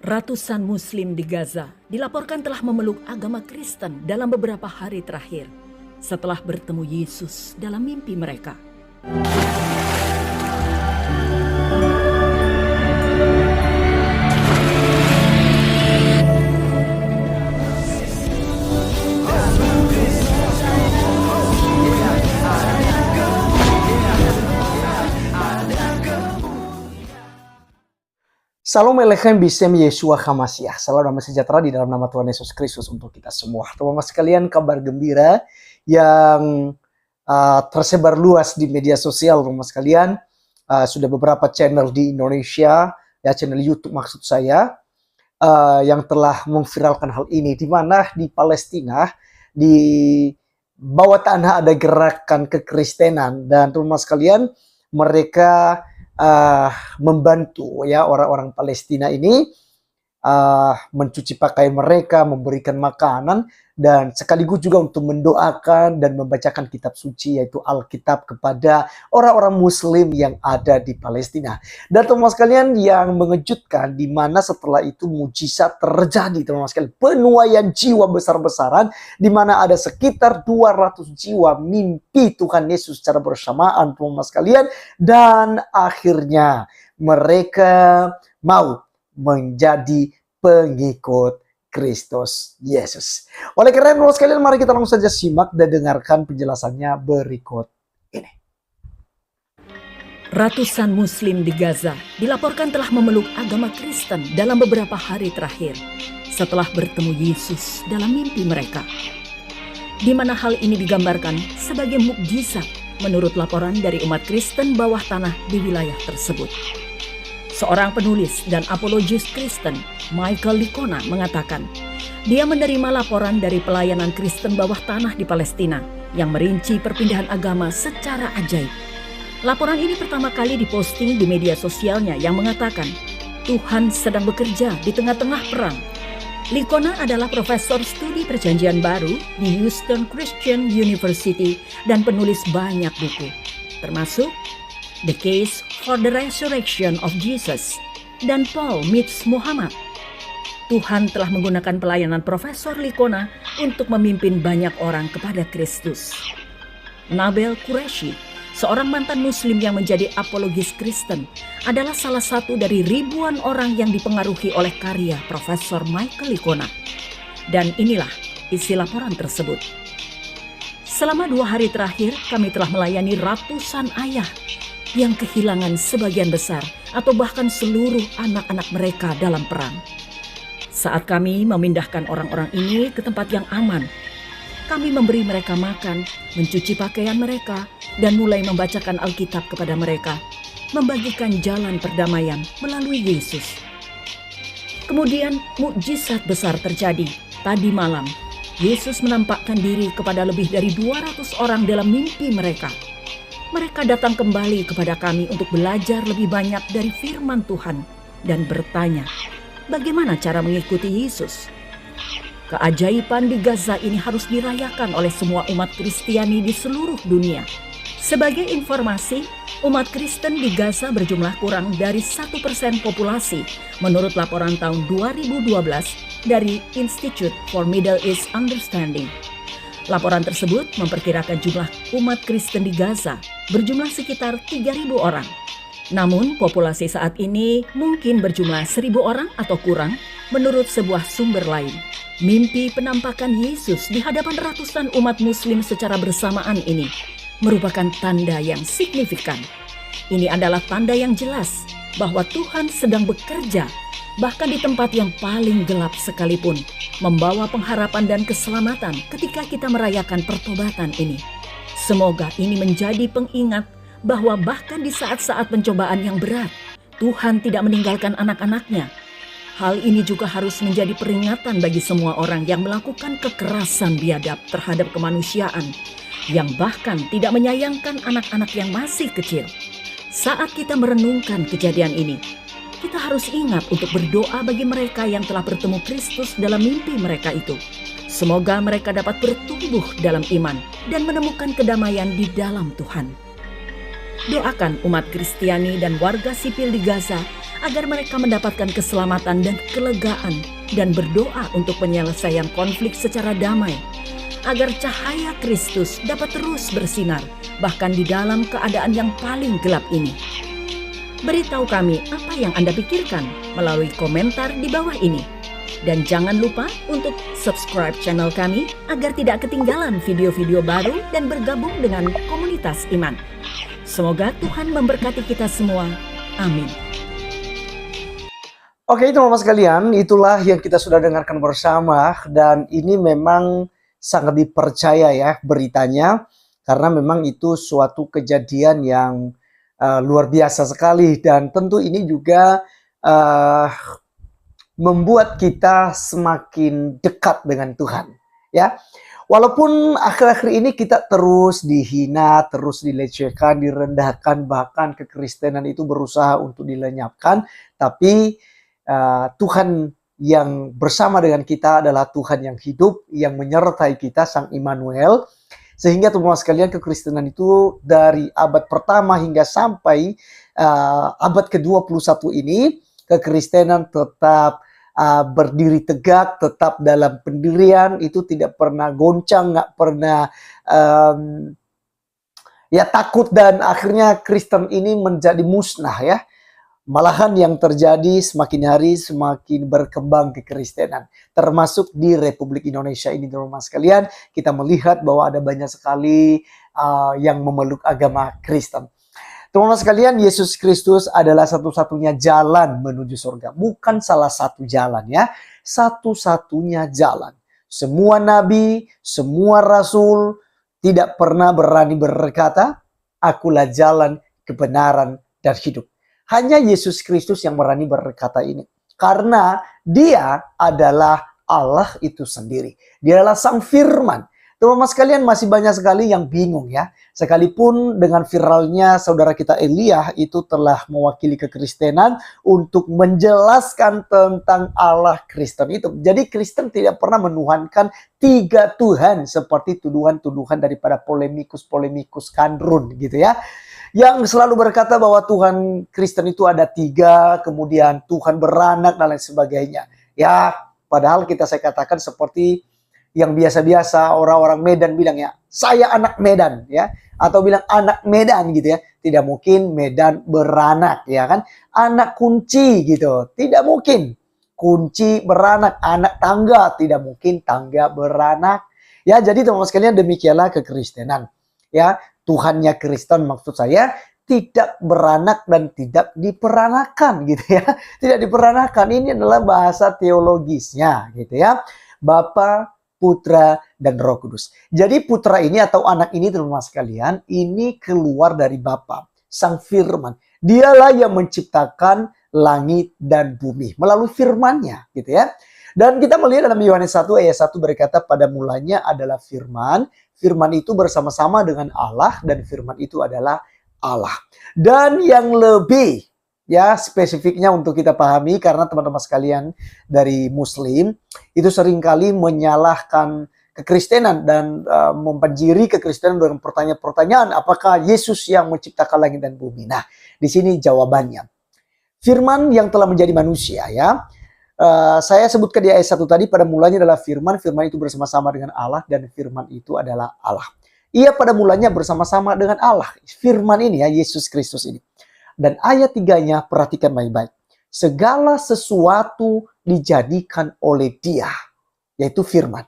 Ratusan Muslim di Gaza dilaporkan telah memeluk agama Kristen dalam beberapa hari terakhir setelah bertemu Yesus dalam mimpi mereka. Salam Elechem Bisem Yeshua HaMashiach. Salam damai sejahtera di dalam nama Tuhan Yesus Kristus untuk kita semua. Teman-teman sekalian, kabar gembira yang tersebar luas di media sosial, teman-teman sekalian. Sudah beberapa channel di Indonesia, ya channel YouTube maksud saya, yang telah memviralkan hal ini. Di mana di Palestina, di bawah tanah ada gerakan kekristenan. Dan teman-teman sekalian, mereka membantu ya orang-orang Palestina ini mencuci pakaian mereka, memberikan makanan, dan sekaligus juga untuk mendoakan dan membacakan kitab suci yaitu Alkitab kepada orang-orang Muslim yang ada di Palestina. Dan teman-teman sekalian, yang mengejutkan di mana setelah itu mujizat terjadi, teman-teman sekalian, penuaian jiwa besar-besaran di mana ada sekitar 200 jiwa mimpi Tuhan Yesus secara bersamaan, teman-teman sekalian, dan akhirnya mereka mau menjadi pengikut Kristus Yesus. Oleh karena itu sekalian, mari kita langsung saja simak dan dengarkan penjelasannya berikut ini. Ratusan Muslim di Gaza dilaporkan telah memeluk agama Kristen dalam beberapa hari terakhir setelah bertemu Yesus dalam mimpi mereka, di mana hal ini digambarkan sebagai mukjizat menurut laporan dari umat Kristen bawah tanah di wilayah tersebut. Seorang penulis dan apologis Kristen, Michael Licona, mengatakan dia menerima laporan dari pelayanan Kristen bawah tanah di Palestina yang merinci perpindahan agama secara ajaib. Laporan ini pertama kali diposting di media sosialnya yang mengatakan Tuhan sedang bekerja di tengah-tengah perang. Licona adalah profesor studi perjanjian baru di Houston Christian University dan penulis banyak buku, termasuk The Case for the Resurrection of Jesus dan Paul Meets Muhammad. Tuhan telah menggunakan pelayanan Profesor Licona untuk memimpin banyak orang kepada Kristus. Nabil Qureshi, seorang mantan Muslim yang menjadi apologis Kristen, adalah salah satu dari ribuan orang yang dipengaruhi oleh karya Profesor Michael Licona. Dan inilah isi laporan tersebut. Selama 2 hari terakhir, kami telah melayani ratusan ayah yang kehilangan sebagian besar atau bahkan seluruh anak-anak mereka dalam perang. Saat kami memindahkan orang-orang ini ke tempat yang aman, kami memberi mereka makan, mencuci pakaian mereka, dan mulai membacakan Alkitab kepada mereka, membagikan jalan perdamaian melalui Yesus. Kemudian mukjizat besar terjadi. Tadi malam, Yesus menampakkan diri kepada lebih dari 200 orang dalam mimpi mereka. Mereka datang kembali kepada kami untuk belajar lebih banyak dari firman Tuhan dan bertanya, bagaimana cara mengikuti Yesus? Keajaiban di Gaza ini harus dirayakan oleh semua umat Kristiani di seluruh dunia. Sebagai informasi, umat Kristen di Gaza berjumlah kurang dari 1% populasi menurut laporan tahun 2012 dari Institute for Middle East Understanding. Laporan tersebut memperkirakan jumlah umat Kristen di Gaza berjumlah sekitar 3.000 orang. Namun populasi saat ini mungkin berjumlah 1.000 orang atau kurang menurut sebuah sumber lain. Mimpi penampakan Yesus di hadapan ratusan umat Muslim secara bersamaan ini merupakan tanda yang signifikan. Ini adalah tanda yang jelas bahwa Tuhan sedang bekerja bahkan di tempat yang paling gelap sekalipun, membawa pengharapan dan keselamatan ketika kita merayakan pertobatan ini. Semoga ini menjadi pengingat bahwa bahkan di saat-saat pencobaan yang berat, Tuhan tidak meninggalkan anak-anaknya. Hal ini juga harus menjadi peringatan bagi semua orang yang melakukan kekerasan biadab terhadap kemanusiaan, yang bahkan tidak menyayangkan anak-anak yang masih kecil. Saat kita merenungkan kejadian ini, kita harus ingat untuk berdoa bagi mereka yang telah bertemu Kristus dalam mimpi mereka itu. Semoga mereka dapat bertumbuh dalam iman dan menemukan kedamaian di dalam Tuhan. Doakan umat Kristiani dan warga sipil di Gaza agar mereka mendapatkan keselamatan dan kelegaan, dan berdoa untuk penyelesaian konflik secara damai, agar cahaya Kristus dapat terus bersinar, bahkan di dalam keadaan yang paling gelap ini. Beritahu kami apa yang Anda pikirkan melalui komentar di bawah ini. Dan jangan lupa untuk subscribe channel kami agar tidak ketinggalan video-video baru dan bergabung dengan komunitas iman. Semoga Tuhan memberkati kita semua. Amin. Oke, teman-teman sekalian, itulah yang kita sudah dengarkan bersama, dan ini memang sangat dipercaya ya beritanya, karena memang itu suatu kejadian yang luar biasa sekali, dan tentu ini juga membuat kita semakin dekat dengan Tuhan, ya. Walaupun akhir-akhir ini kita terus dihina, terus dilecehkan, direndahkan, bahkan kekristenan itu berusaha untuk dilenyapkan, tapi Tuhan yang bersama dengan kita adalah Tuhan yang hidup, yang menyertai kita, Sang Immanuel. Sehingga teman-teman sekalian, kekristenan itu dari abad pertama hingga sampai abad ke-21 ini, kekristenan tetap berdiri tegak, tetap dalam pendirian, itu tidak pernah goncang, nggak pernah takut, dan akhirnya Kristen ini menjadi musnah ya. Malahan yang terjadi semakin hari semakin berkembang kekristenan, termasuk di Republik Indonesia ini teman-teman sekalian. Kita melihat bahwa ada banyak sekali yang memeluk agama Kristen. Teman-teman sekalian, Yesus Kristus adalah satu-satunya jalan menuju surga. Bukan salah satu jalan ya, satu-satunya jalan. Semua nabi, semua rasul tidak pernah berani berkata, "Akulah jalan, kebenaran, dan hidup." Hanya Yesus Kristus yang berani berkata ini. Karena Dia adalah Allah itu sendiri. Dia adalah Sang Firman. Teman-teman sekalian, masih banyak sekali yang bingung ya. Sekalipun dengan viralnya saudara kita Elia itu telah mewakili kekristenan untuk menjelaskan tentang Allah Kristen itu. Jadi Kristen tidak pernah menuhankan 3 Tuhan seperti tuduhan-tuduhan daripada polemikus-polemikus kandrun gitu ya. Yang selalu berkata bahwa Tuhan Kristen itu ada 3, kemudian Tuhan beranak dan lain sebagainya. Ya, padahal saya katakan seperti yang biasa-biasa orang-orang Medan bilang ya, saya anak Medan ya, atau bilang anak Medan gitu ya. Tidak mungkin Medan beranak ya kan, anak kunci gitu, tidak mungkin kunci beranak, anak tangga tidak mungkin tangga beranak ya. Jadi teman-teman sekalian, demikianlah kekristenan ya. Tuhannya Kristen maksud saya tidak beranak dan tidak diperanakan gitu ya. Tidak diperanakan, ini adalah bahasa teologisnya gitu ya. Bapa, Putra, dan Roh Kudus. Jadi putra ini atau anak ini teman-teman sekalian, ini keluar dari Bapa, Sang Firman. Dialah yang menciptakan langit dan bumi melalui firman-Nya gitu ya. Dan kita melihat dalam Yohanes 1 ayat 1 berkata, pada mulanya adalah firman. Firman itu bersama-sama dengan Allah, dan firman itu adalah Allah. Dan yang lebih ya spesifiknya untuk kita pahami, karena teman-teman sekalian dari Muslim itu seringkali menyalahkan kekristenan dan membanjiri kekristenan dengan pertanyaan-pertanyaan, apakah Yesus yang menciptakan langit dan bumi? Nah, di sini jawabannya. Firman yang telah menjadi manusia ya. Saya sebutkan di ayat 1 tadi, pada mulanya adalah firman, firman itu bersama-sama dengan Allah, dan firman itu adalah Allah. Ia pada mulanya bersama-sama dengan Allah. Firman ini ya, Yesus Kristus ini. Dan ayat 3-nya perhatikan baik-baik. Segala sesuatu dijadikan oleh Dia, yaitu firman,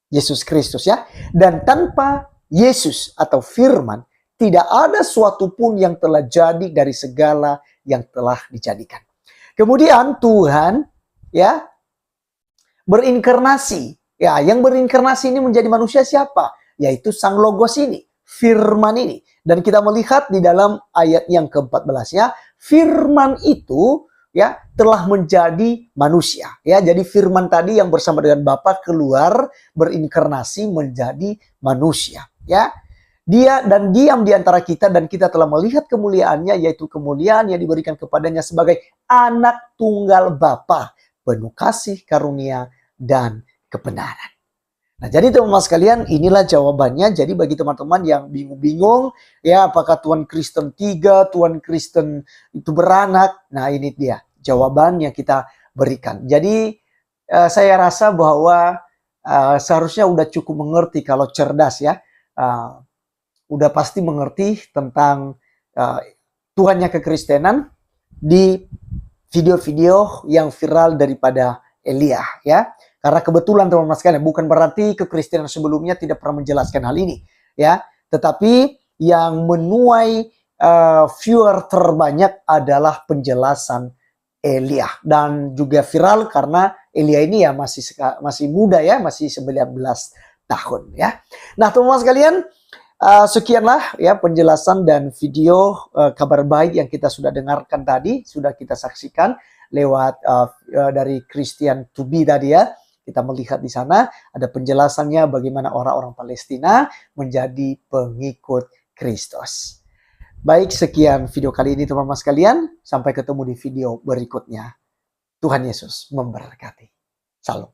Yesus Kristus ya. Dan tanpa Yesus atau firman, tidak ada suatu pun yang telah jadi dari segala yang telah dijadikan. Kemudian Tuhan ya berinkarnasi. Ya, yang berinkarnasi ini menjadi manusia siapa? Yaitu Sang Logos ini, firman ini. Dan kita melihat di dalam ayat yang ke-14 ya, firman itu ya telah menjadi manusia. Ya, jadi firman tadi yang bersama dengan Bapa keluar berinkarnasi menjadi manusia, ya. Dia dan diam di antara kita, dan kita telah melihat kemuliaannya, yaitu kemuliaan yang diberikan kepadanya sebagai anak tunggal Bapa, penuh kasih, karunia, dan kebenaran. Nah, jadi teman-teman sekalian, inilah jawabannya. Jadi bagi teman-teman yang bingung-bingung, ya apakah Tuhan Kristen 3, Tuhan Kristen itu beranak? Nah, ini dia. jawaban yang kita berikan. Jadi saya rasa bahwa seharusnya udah cukup mengerti kalau cerdas ya. Udah pasti mengerti tentang Tuhannya kekristenan di video-video yang viral daripada Elia ya. Karena kebetulan teman-teman sekalian, bukan berarti kekristenan sebelumnya tidak pernah menjelaskan hal ini ya. Tetapi yang menuai viewer terbanyak adalah penjelasan Elia, dan juga viral karena Elia ini ya masih muda ya, masih 19 tahun ya. Nah, teman-teman sekalian, sekianlah ya penjelasan dan video kabar baik yang kita sudah dengarkan tadi, sudah kita saksikan lewat dari Christian to be tadi ya. Kita melihat di sana ada penjelasannya bagaimana orang-orang Palestina menjadi pengikut Kristus. Baik, sekian video kali ini teman-teman sekalian. Sampai ketemu di video berikutnya. Tuhan Yesus memberkati. Salam.